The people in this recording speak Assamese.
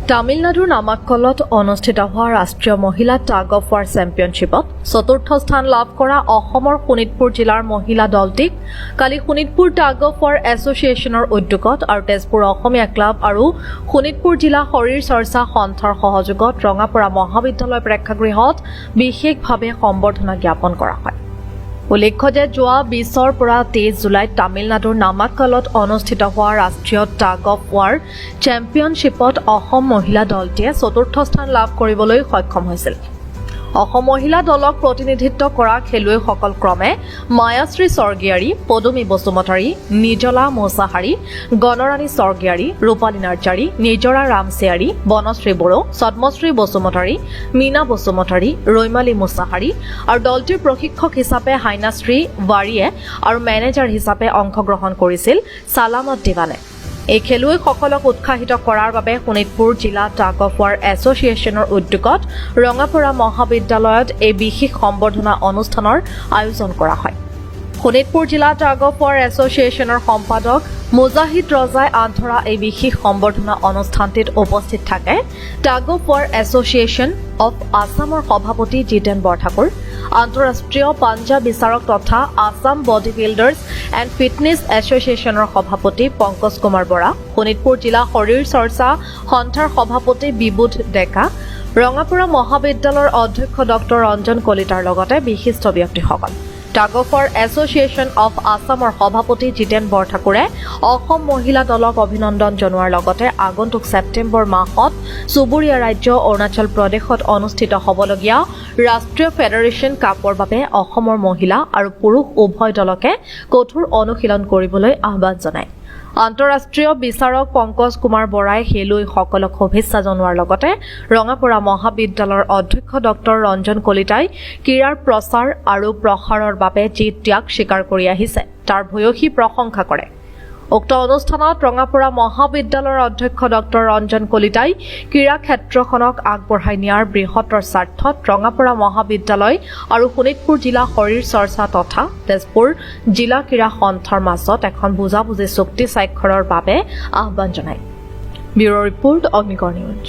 তামিলনাডুৰ নামাক্কলত অনুষ্ঠিত হোৱা ৰাষ্ট্ৰীয় মহিলা টাগ অফ ৱাৰ চেম্পিয়নশ্বিপত চতুৰ্থ স্থান লাভ কৰা অসমৰ শোণিতপুৰ জিলাৰ মহিলা দলটিক কালি শোণিতপুৰ টাগ অফ ৱাৰ এছ'চিয়েশ্যনৰ উদ্যোগত আৰু তেজপুৰ অসমীয়া ক্লাব আৰু শোণিতপুৰ জিলা শৰীৰ চৰ্চা সন্থাৰ সহযোগত ৰঙাপৰা মহাবিদ্যালয় প্ৰেক্ষাগৃহত বিশেষভাৱে সম্বৰ্ধনা জ্ঞাপন কৰা হয়। উল্লেখ্য যে যোৱা 20ৰ পৰা 23 জুলাইত তামিলনাডুৰ নামাক্কলত অনুষ্ঠিত হোৱা ৰাষ্ট্ৰীয় টাগ অফ ৱাৰ চেম্পিয়নশ্বিপত অসম মহিলা দলটিয়ে চতুৰ্থ স্থান লাভ কৰিবলৈ সক্ষম হৈছিল। অসম মহিলা দলক প্ৰতিনিধিত্ব কৰা খেলুৱৈসকল ক্ৰমে মায়াশ্ৰী স্বৰ্গীয়াৰী, পদুমী বসুমতাৰী, নিজলা মৌচাহাৰী, গণৰাণী স্বৰ্গীয়াৰী, ৰূপালী নাৰ্জাৰী, নিজৰা ৰামচিয়াৰী, বনশ্ৰী বড়ো, ছদ্মশ্ৰী বসুমতাৰী, মীনা বসুমতাৰী, ৰৈমালী মুছাহাৰী আৰু দলটিৰ প্ৰশিক্ষক হিচাপে হাইনাশ্ৰী ৱাৰীয়ে আৰু মেনেজাৰ হিচাপে অংশগ্ৰহণ কৰিছিল সালামত দিৱানে। এই খেলুৱৈসকলক উৎসাহিত কৰাৰ বাবে শোণিতপুৰ জিলা টাগ অফ ৱাৰ এছ'চিয়েশ্যনৰ উদ্যোগত ৰঙাপৰা মহাবিদ্যালয়ত এই বিশেষ সম্বৰ্ধনা অনুষ্ঠানৰ আয়োজন কৰা হয়। শোণিতপুৰ জিলা টাগ অফ ৱাৰ এছ'চিয়েশ্যনৰ সম্পাদক মুজাহিদ ৰজাই আধৰা এই বিশেষ সম্বৰ্ধনা অনুষ্ঠানটিত উপস্থিত থাকে tug of war association of আছামৰ সভাপতি জিতেন বৰঠাকুৰ, আন্তঃৰাষ্ট্ৰীয় পাঞ্জা বিচাৰক তথা Assam body builders and fitness এছ'চিয়েশ্যনৰ সভাপতি পংকজ কুমাৰ বৰা, শোণিতপুৰ জিলা শৰীৰ চৰ্চা সন্থাৰ সভাপতি বিবুধ ডেকা, ৰঙাপৰা মহাবিদ্যালয়ৰ অধ্যক্ষ ডক্টৰ ৰঞ্জন কলিতাৰ লগতে বিশিষ্ট ব্যক্তিসকল। Tug of war association of আছামৰ সভাপতি জিতেন বৰঠাকুৰে অসম মহিলা দলক অভিনন্দন জনোৱাৰ লগতে আগন্তুক ছেপ্টেম্বৰ মাহত চুবুৰীয়া ৰাজ্য অৰুণাচল প্ৰদেশত অনুষ্ঠিত হ'বলগীয়া ৰাষ্ট্ৰীয় ফেডাৰেশ্যন কাপৰ বাবে অসমৰ মহিলা আৰু পুৰুষ উভয় দলকে কঠোৰ অনুশীলন কৰিবলৈ আহ্বান জনায়। আন্তঃৰাষ্ট্ৰীয় বিচাৰক পংকজ কুমাৰ বৰাই খেলুৱৈসকলক শুভেচ্ছা জনোৱাৰ লগতে ৰঙাপৰা মহাবিদ্যালয়ৰ অধ্যক্ষ ডক্টৰ ৰঞ্জন কলিতাই ক্ৰীড়াৰ প্ৰচাৰ আৰু প্ৰসাৰৰ বাবে যি ত্যাগ স্বীকাৰ কৰি আহিছে তাৰ ভূয়সী প্ৰশংসা কৰে। উক্ত অনুষ্ঠানত ৰঙাপৰা মহাবিদ্যালয়ৰ অধ্যক্ষ ডক্টৰ ৰঞ্জন কলিতাই ক্ৰীড়া ক্ষেত্ৰখনক আগবঢ়াই নিয়াৰ বৃহত্তৰ স্বাৰ্থত ৰঙাপৰা মহাবিদ্যালয় আৰু শোণিতপুৰ জিলা শৰীৰ চৰ্চা তথা তেজপুৰ জিলা ক্ৰীড়া সন্থাৰ মাজত এখন বুজাবুজি চুক্তি স্বাক্ষৰৰ বাবে আহ্বান জনায়। Bureau' report Agnigarh news.